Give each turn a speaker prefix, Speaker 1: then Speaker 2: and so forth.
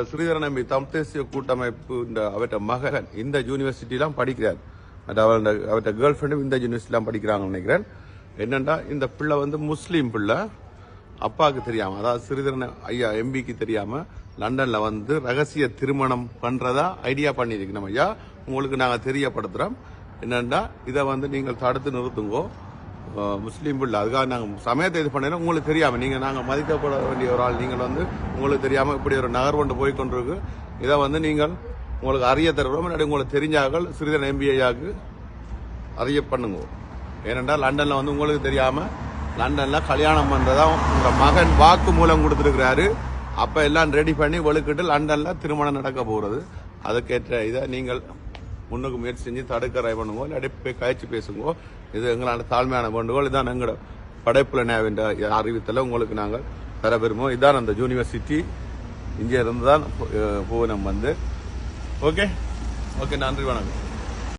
Speaker 1: ஸ்ரீதரன் நம்பி தமிழ் தேசிய கூட்டமைப்பு அவற்ற மகன் இந்த யூனிவர்சிட்டிலாம் படிக்கிறார். அவற்ற கேர்ள் ஃப்ரெண்டும் இந்த யூனிவர்சிட்டிலாம் படிக்கிறாங்கன்னு நினைக்கிறேன். என்னண்டா இந்த பிள்ளை முஸ்லீம் பிள்ளை, அப்பாவுக்கு தெரியாம, அதாவது ஸ்ரீதரன் ஐயா எம்பிக்கு தெரியாம லண்டன்ல ரகசிய திருமணம் பண்றதா ஐடியா பண்ணிருக்கணும். ஐயா உங்களுக்கு நாங்க தெரியப்படுத்துறோம். என்னண்டா இதை நீங்கள் தடுத்து நிறுத்துங்கோ. முஸ்லீம் பிள்ளை, அதுக்காக நாங்கள் சமயத்தை இது பண்ணோம். உங்களுக்கு தெரியாம நாங்கள் மதிக்கப்பட வேண்டிய ஒரு ஆள். நீங்கள் உங்களுக்கு தெரியாம இப்படி ஒரு நகர் கொண்டு போய் கொண்டிருக்கு. இதை நீங்கள் உங்களுக்கு அறிய தருவோம். முன்னாடி உங்களுக்கு தெரிஞ்சார்கள் ஸ்ரீதரன் எம்பி ஐயாவுக்கு அறிய பண்ணுங்க. ஏனென்றால் லண்டன்ல உங்களுக்கு தெரியாம லண்டன்ல கல்யாணம் பண்றதா உங்க மகன் வாக்கு மூலம் கொடுத்துருக்கிறாரு. அப்ப எல்லாம் ரெடி பண்ணி ஒழுக்கிட்டு லண்டன்ல திருமணம் நடக்க போறது. அதுக்கேற்ற இதை நீங்கள் முன்னுக்கு முயற்சி செஞ்சு தடுக்க ட்ரை பண்ணுங்க, இல்லாட்டி போய் கழிச்சு பேசுங்க. இது எங்களான தாழ்மையான வேண்டுகோள். இதான் எங்களோட படைப்புல நேவின்ற அறிவித்தல உங்களுக்கு நாங்கள் தர விரும்புவோம். இதான் அந்த யூனிவர்சிட்டி. இங்கே இருந்து தான் போகணும் ஓகே, நன்றி, வணக்கம்.